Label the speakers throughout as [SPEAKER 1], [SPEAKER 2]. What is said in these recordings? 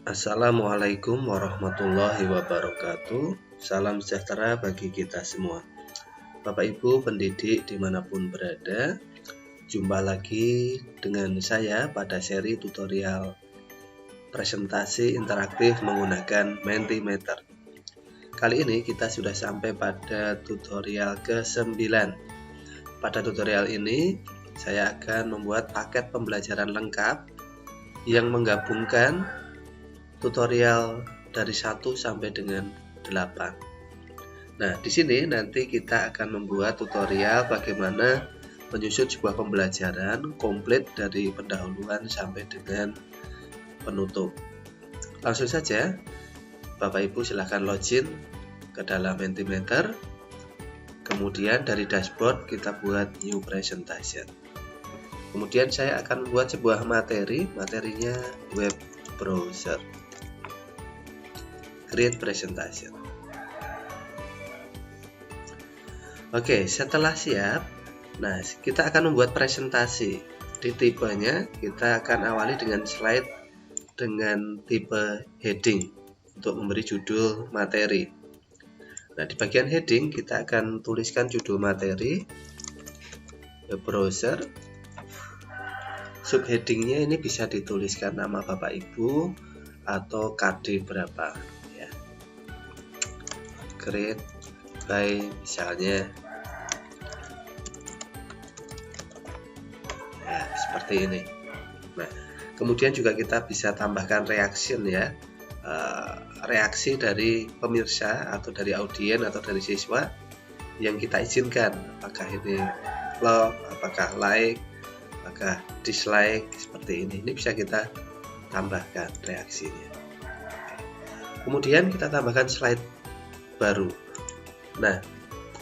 [SPEAKER 1] Assalamualaikum warahmatullahi wabarakatuh. Salam sejahtera bagi kita semua. Bapak Ibu pendidik dimanapun berada, jumpa lagi dengan saya pada seri tutorial presentasi interaktif menggunakan Mentimeter. Kali ini kita sudah sampai pada tutorial ke-9. Pada tutorial ini saya akan membuat paket pembelajaran lengkap yang menggabungkan tutorial dari 1 sampai dengan 8. Nah, di sini nanti kita akan membuat tutorial bagaimana menyusun sebuah pembelajaran komplit dari pendahuluan sampai dengan penutup. Langsung saja, Bapak Ibu silahkan login ke dalam Mentimeter. Kemudian dari dashboard kita buat new presentation. Kemudian saya akan membuat sebuah materinya web browser. Create presentation. Oke, setelah siap, nah kita akan membuat presentasi. Di tipenya kita akan awali dengan slide dengan tipe heading untuk memberi judul materi. Nah, di bagian heading kita akan tuliskan judul materi, web browser. Subheadingnya ini bisa dituliskan nama Bapak Ibu atau KD berapa. Create by misalnya ya seperti ini. Nah, kemudian juga kita bisa tambahkan reaction ya, reaksi dari pemirsa atau dari audien atau dari siswa yang kita izinkan, apakah ini love, apakah like, apakah dislike, seperti ini. Ini bisa kita tambahkan reaksinya. Kemudian kita tambahkan slide baru. Nah,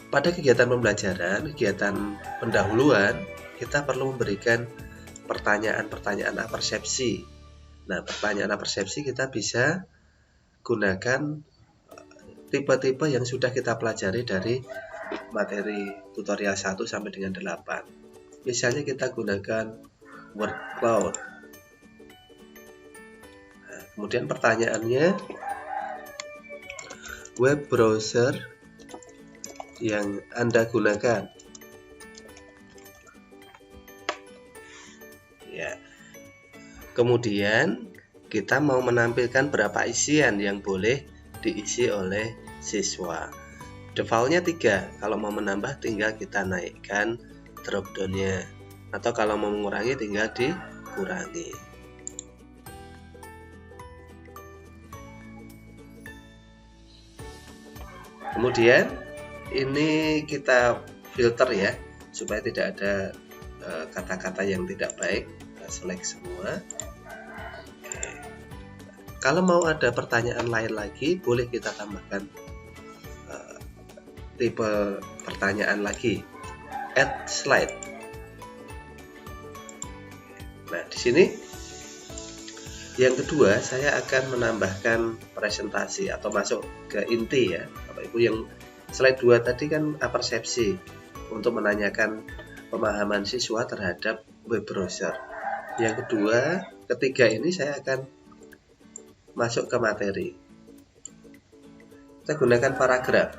[SPEAKER 1] pada kegiatan pembelajaran, kegiatan pendahuluan, kita perlu memberikan pertanyaan-pertanyaan apersepsi. Nah, pertanyaan apersepsi kita bisa gunakan tipe-tipe yang sudah kita pelajari dari materi tutorial 1 sampai dengan 8. Misalnya kita gunakan word cloud. Nah, kemudian pertanyaannya, web browser yang Anda gunakan. Ya. Kemudian kita mau menampilkan berapa isian yang boleh diisi oleh siswa. Defaultnya 3. Kalau mau menambah tinggal kita naikkan drop down-nya. Atau kalau mau mengurangi tinggal dikurangi. Kemudian ini kita filter ya, supaya tidak ada kata-kata yang tidak baik. Kita select semua. Oke. Kalau mau ada pertanyaan lain lagi, boleh kita tambahkan tipe pertanyaan lagi. Add slide. Nah, di sini yang kedua, saya akan menambahkan presentasi atau masuk ke inti ya. Bapak Ibu, yang slide 2 tadi kan apersepsi untuk menanyakan pemahaman siswa terhadap web browser. Yang kedua, ketiga ini saya akan masuk ke materi. Kita gunakan paragraf.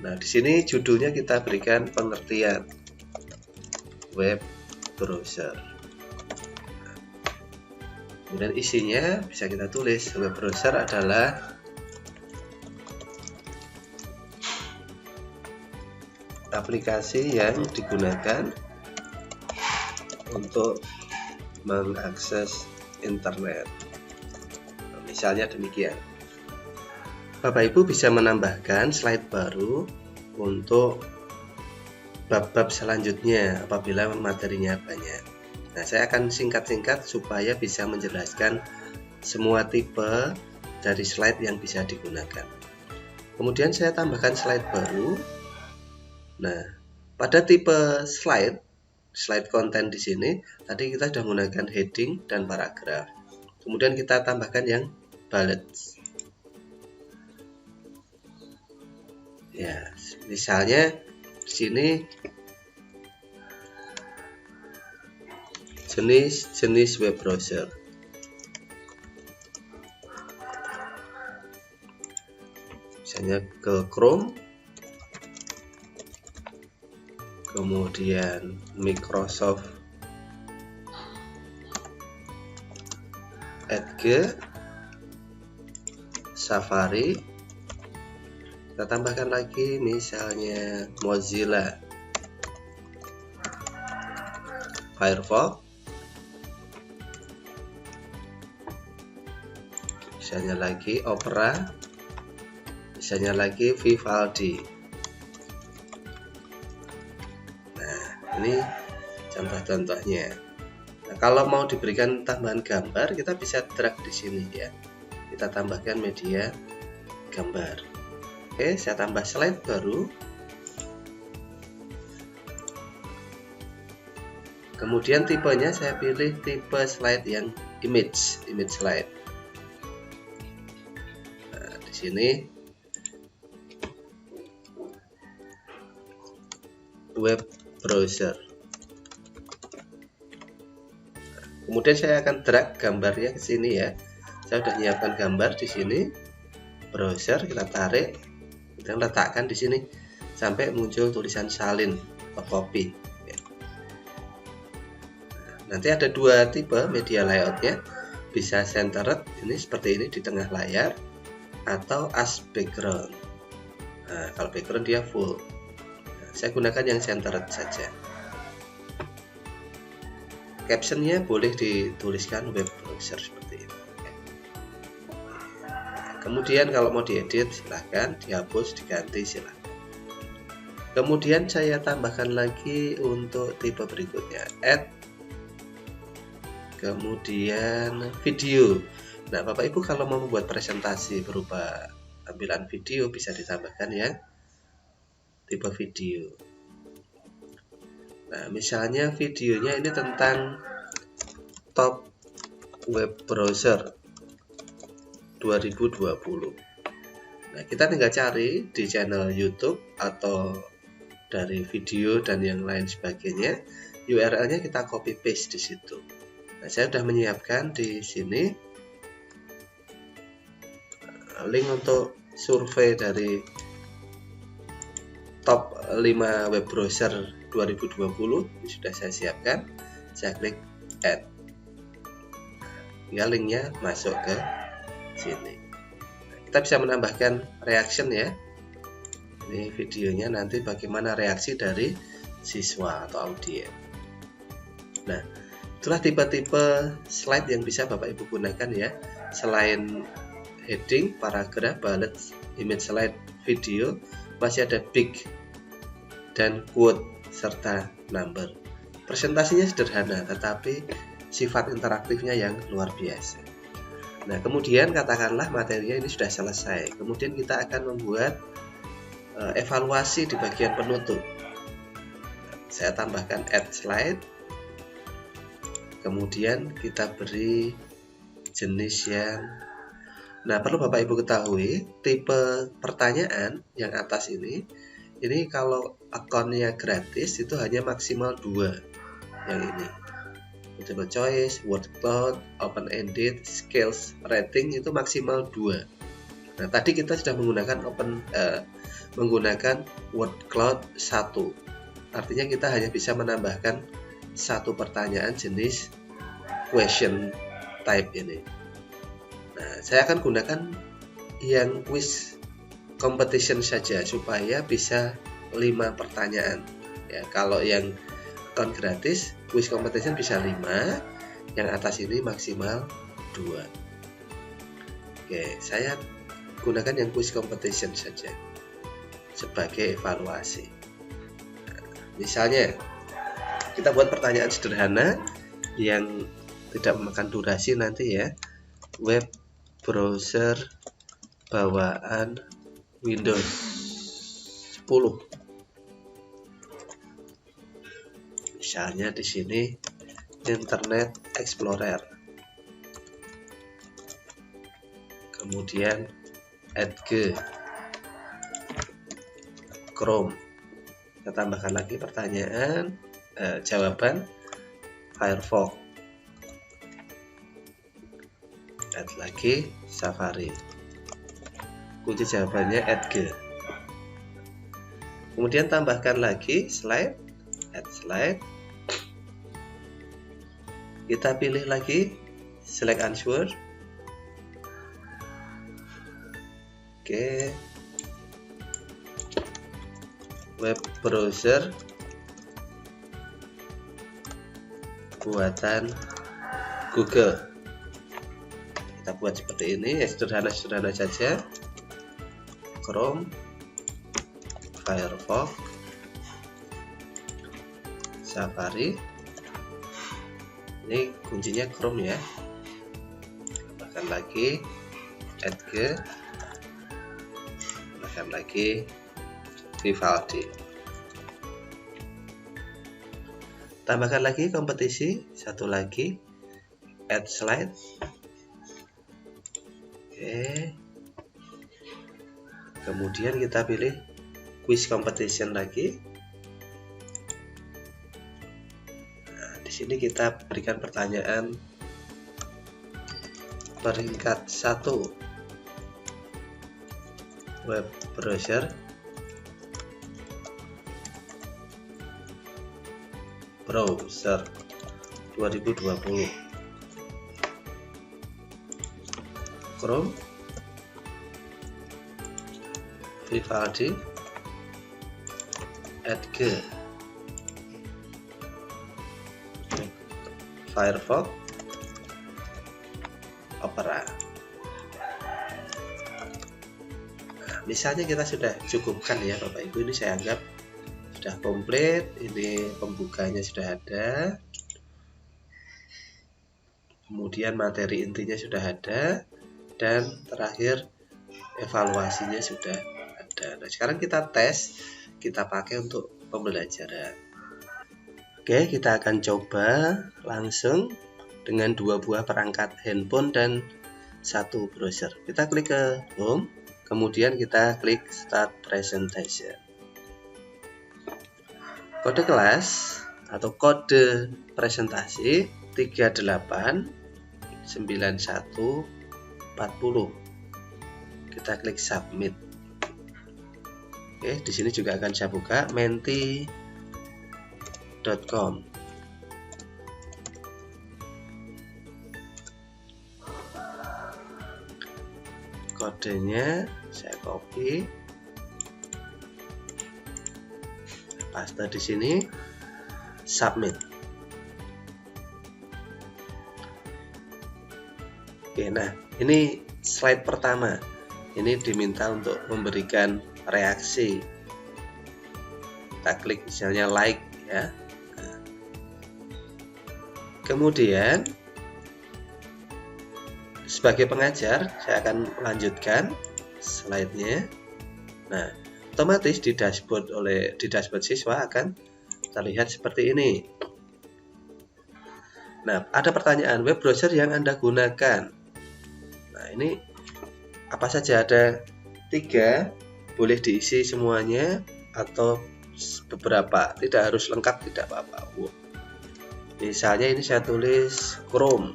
[SPEAKER 1] Nah, di sini judulnya kita berikan pengertian web browser. Kemudian isinya bisa kita tulis, web browser adalah aplikasi yang digunakan untuk mengakses internet. Misalnya demikian. Bapak Ibu bisa menambahkan slide baru untuk bab-bab selanjutnya apabila materinya banyak. Nah, saya akan singkat-singkat supaya bisa menjelaskan semua tipe dari slide yang bisa digunakan. Kemudian saya tambahkan slide baru. Nah, pada tipe slide konten di sini, tadi kita sudah menggunakan heading dan paragraf. Kemudian kita tambahkan yang bullets. Ya, misalnya di sini jenis web browser. Misalnya ke Chrome, kemudian Microsoft Edge, Safari, kita tambahkan lagi misalnya Mozilla, Firefox, misalnya lagi Opera, misalnya lagi Vivaldi. Nah, ini contoh-contohnya. Nah, kalau mau diberikan tambahan gambar, kita bisa drag di sini ya. Kita tambahkan media gambar. Oke, saya tambah slide baru. Kemudian tipenya saya pilih tipe slide yang image slide. Nah, di sini web browser. Kemudian saya akan drag gambarnya ke sini ya. Saya sudah menyiapkan gambar di sini. Browser kita tarik, kita letakkan di sini sampai muncul tulisan salin atau copy. Nanti ada dua tipe media layoutnya, bisa centered, ini seperti ini di tengah layar, atau as background. Nah, kalau background dia full. Saya gunakan yang centered saja. Captionnya boleh dituliskan web browser seperti ini. Kemudian kalau mau diedit silahkan, dihapus, diganti silahkan. Kemudian saya tambahkan lagi untuk tipe berikutnya, add, kemudian video. Nah, Bapak Ibu kalau mau membuat presentasi berupa tampilan video bisa ditambahkan ya tipe video. Nah, misalnya videonya ini tentang top web browser 2020. Nah, kita tinggal cari di channel YouTube atau dari video dan yang lain sebagainya. URL-nya kita copy paste di situ. Nah, saya sudah menyiapkan di sini link untuk survei dari top 5 web browser 2020. Ini sudah saya siapkan. Saya klik add. Ya, linknya masuk ke sini. Nah, kita bisa menambahkan reaction ya. Ini videonya nanti bagaimana reaksi dari siswa atau audien. Nah, itulah tipe-tipe slide yang bisa Bapak Ibu gunakan ya. Selain heading, paragraf, bullet, image slide, video, masih ada big dan quote serta number. Presentasinya sederhana tetapi sifat interaktifnya yang luar biasa. Nah, kemudian katakanlah materinya ini sudah selesai. Kemudian kita akan membuat evaluasi di bagian penutup. Saya tambahkan add slide. Kemudian kita beri jenis yang, nah perlu Bapak Ibu ketahui tipe pertanyaan yang atas ini kalau akunnya gratis itu hanya maksimal 2 yang ini. Multiple choice, word cloud, open ended, skills, rating itu maksimal 2. Nah, tadi kita sudah menggunakan word cloud 1. Artinya kita hanya bisa menambahkan 1 pertanyaan jenis question type ini. Nah, saya akan gunakan yang quiz competition saja supaya bisa 5 pertanyaan. Ya, kalau yang akun gratis, quiz competition bisa 5, yang atas ini maksimal 2. Oke, saya gunakan yang quiz competition saja sebagai evaluasi. Nah, misalnya kita buat pertanyaan sederhana yang tidak memakan durasi nanti ya. Web browser bawaan Windows 10. Misalnya di sini Internet Explorer. Kemudian Edge, Chrome. Kita tambahkan lagi pertanyaan, jawaban Firefox. add lagi Safari. Kunci jawabannya add G. Kemudian tambahkan lagi slide, add slide. Kita pilih lagi select answer. Oke. Web browser buatan Google. Kita buat seperti ini, sederhana-sederhana saja. Chrome, Firefox, Safari. Ini kuncinya Chrome ya. Tambahkan lagi add G. Tambahkan lagi Vivaldi. Tambahkan lagi kompetisi, satu lagi add slide. Oke. Kemudian kita pilih quiz competition lagi. Nah, di sini kita berikan pertanyaan peringkat 1 web browser browser 2020. Chrome, Vivaldi, add G, Firefox, Opera. Nah, misalnya kita sudah cukupkan ya Bapak Ibu, ini saya anggap sudah komplit. Ini pembukanya sudah ada, kemudian materi intinya sudah ada, dan terakhir evaluasinya sudah ada. Nah, sekarang kita tes, kita pakai untuk pembelajaran. Oke, kita akan coba langsung dengan 2 buah perangkat handphone dan 1 browser. Kita klik ke home, kemudian kita klik start presentation. Kode kelas atau kode presentasi 389140. Kita klik submit. Oke, di sini juga akan saya buka menti.com. Kodenya saya copy, paste di sini, submit. Oke, nah ini slide pertama. Ini diminta untuk memberikan reaksi. Kita klik misalnya like ya. Nah, kemudian sebagai pengajar saya akan melanjutkan slide-nya. Nah, otomatis di dashboard siswa akan terlihat seperti ini. Nah, ada pertanyaan web browser yang Anda gunakan. Nah, ini apa saja, ada 3, boleh diisi semuanya atau beberapa, tidak harus lengkap, tidak apa-apa. Misalnya ini saya tulis Chrome,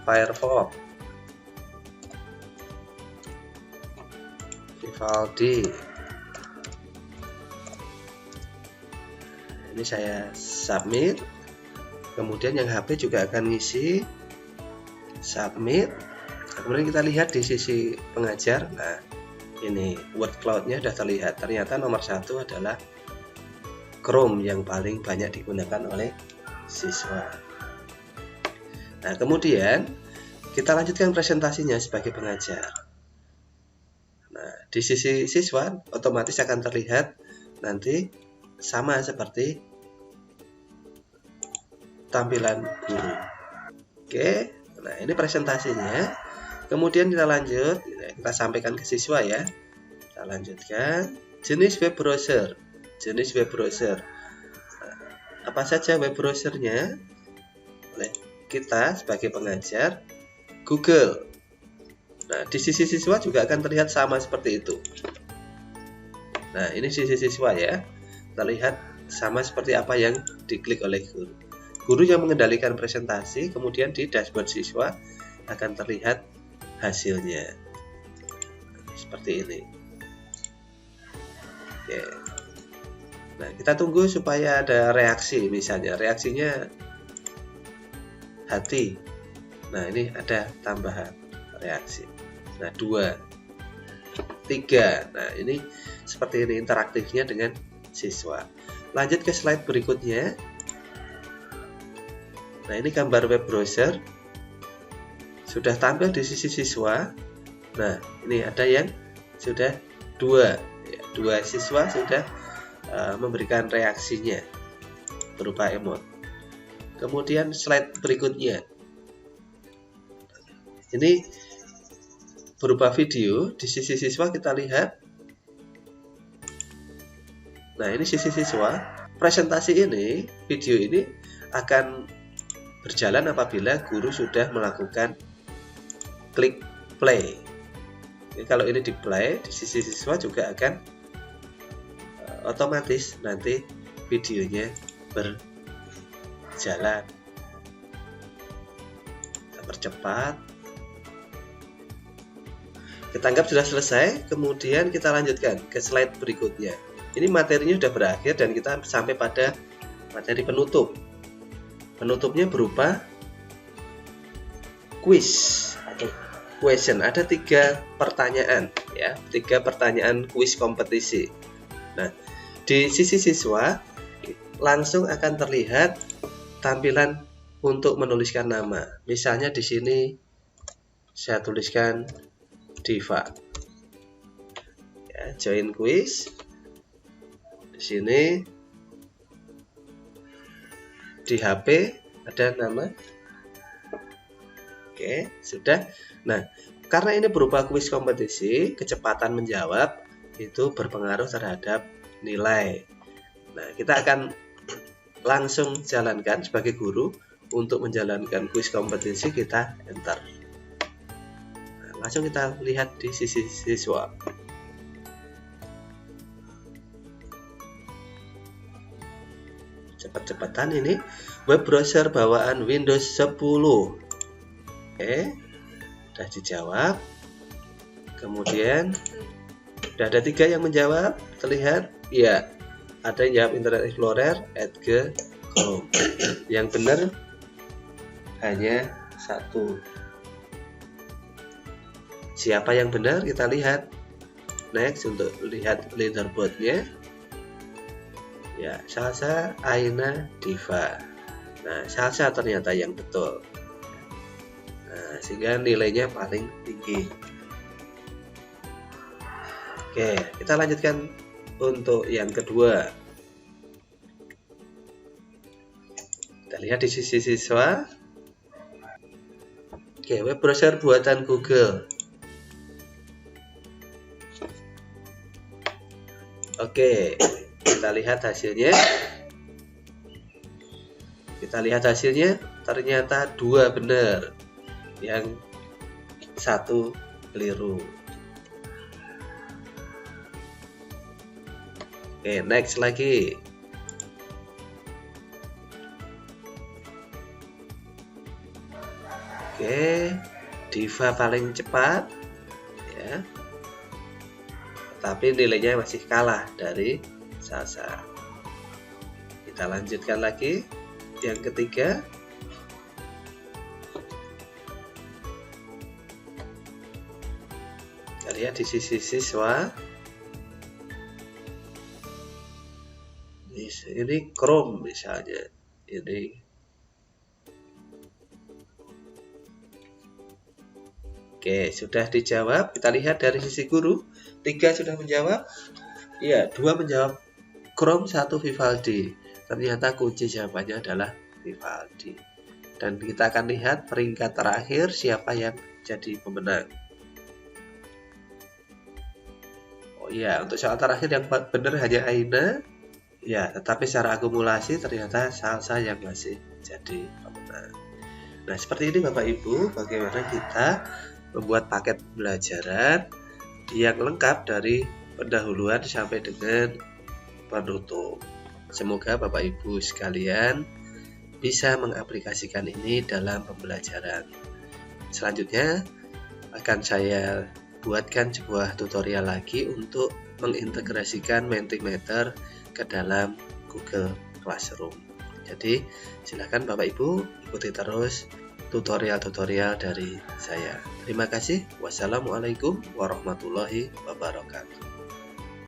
[SPEAKER 1] Firefox, Vivaldi. Ini saya submit. Kemudian yang HP juga akan ngisi, submit. Kemudian kita lihat di sisi pengajar. Nah, ini word cloud-nya sudah terlihat. Ternyata nomor 1 adalah Chrome yang paling banyak digunakan oleh siswa. Nah, kemudian kita lanjutkan presentasinya sebagai pengajar. Nah, di sisi siswa otomatis akan terlihat nanti sama seperti tampilan guru. Oke, nah ini presentasinya. Kemudian kita lanjut, kita sampaikan ke siswa ya. Kita lanjutkan jenis web browser. Jenis web browser. Nah, apa saja web browsernya? Oleh kita sebagai pengajar, Google. Nah, di sisi siswa juga akan terlihat sama seperti itu. Nah, ini sisi siswa ya. Terlihat sama seperti apa yang diklik oleh guru. Guru yang mengendalikan presentasi, kemudian di dashboard siswa akan terlihat hasilnya. Seperti ini. Oke. Nah, kita tunggu supaya ada reaksi, misalnya reaksinya hati. Nah, ini ada tambahan reaksi. Nah, 2, 3. Nah, ini seperti ini interaktifnya dengan siswa. Lanjut ke slide berikutnya. Nah, ini gambar web browser. Sudah tampil di sisi siswa. Nah, ini ada yang sudah 2. Ya, 2 siswa sudah memberikan reaksinya berupa emot. Kemudian slide berikutnya. Ini berupa video. Di sisi siswa kita lihat. Nah, ini sisi siswa. Presentasi ini, video ini akan berjalan apabila guru sudah melakukan klik play. Jadi, kalau ini di play, di sisi siswa juga akan otomatis nanti videonya berjalan. Kita percepat. Kita anggap sudah selesai, kemudian kita lanjutkan ke slide berikutnya. Ini materinya sudah berakhir dan kita sampai pada materi penutup. Penutupnya berupa quiz atau question. Ada 3 pertanyaan, ya, 3 pertanyaan quiz kompetisi. Nah, di sisi siswa langsung akan terlihat tampilan untuk menuliskan nama. Misalnya di sini saya tuliskan Diva. Ya, join quiz. Di sini di HP ada nama. Oke, sudah. Nah, karena ini berupa quiz kompetisi, kecepatan menjawab itu berpengaruh terhadap nilai. Nah, kita akan langsung jalankan sebagai guru. Untuk menjalankan quiz kompetisi kita enter. Nah, langsung kita lihat di sisi siswa. Cepat-cepatan ini web browser bawaan Windows 10. Oke, sudah dijawab. Kemudian sudah ada 3 yang menjawab, terlihat. Iya, ada yang jawab Internet Explorer, Edge, Chrome. Yang benar hanya 1. Siapa yang benar? Kita lihat. Next untuk lihat leaderboardnya. Ya, Salsa, Aina, Diva. Nah, Salsa ternyata yang betul. Nah, sehingga nilainya paling tinggi. Oke, kita lanjutkan untuk yang kedua. Kita lihat di sisi siswa. Oke, web browser buatan Google. Oke, kita lihat hasilnya. Ternyata 2 benar, yang 1 keliru. Oke, next lagi. Oke, Diva paling cepat, ya. Tapi nilainya masih kalah dari Salsa. Kita lanjutkan lagi. Yang ketiga. Kita lihat di sisi siswa. Ini Chrome misalnya. Ini oke, sudah dijawab. Kita lihat dari sisi guru. 3 sudah menjawab. Iya, 2 menjawab Chrome, 1 Vivaldi. Ternyata kunci jawabannya adalah Vivaldi. Dan kita akan lihat peringkat terakhir siapa yang jadi pemenang. Oh iya, untuk soal terakhir yang benar hanya Aina. Ya, tetapi secara akumulasi ternyata Salsa yang masih jadi pemenang. Nah, seperti ini Bapak Ibu, bagaimana kita membuat paket pembelajaran yang lengkap dari pendahuluan sampai dengan penutup. Semoga Bapak Ibu sekalian bisa mengaplikasikan ini dalam pembelajaran. Selanjutnya akan saya buatkan sebuah tutorial lagi untuk mengintegrasikan Mentimeter ke dalam Google Classroom. Jadi silakan Bapak Ibu ikuti terus tutorial-tutorial dari saya. Terima kasih. Wassalamualaikum warahmatullahi wabarakatuh.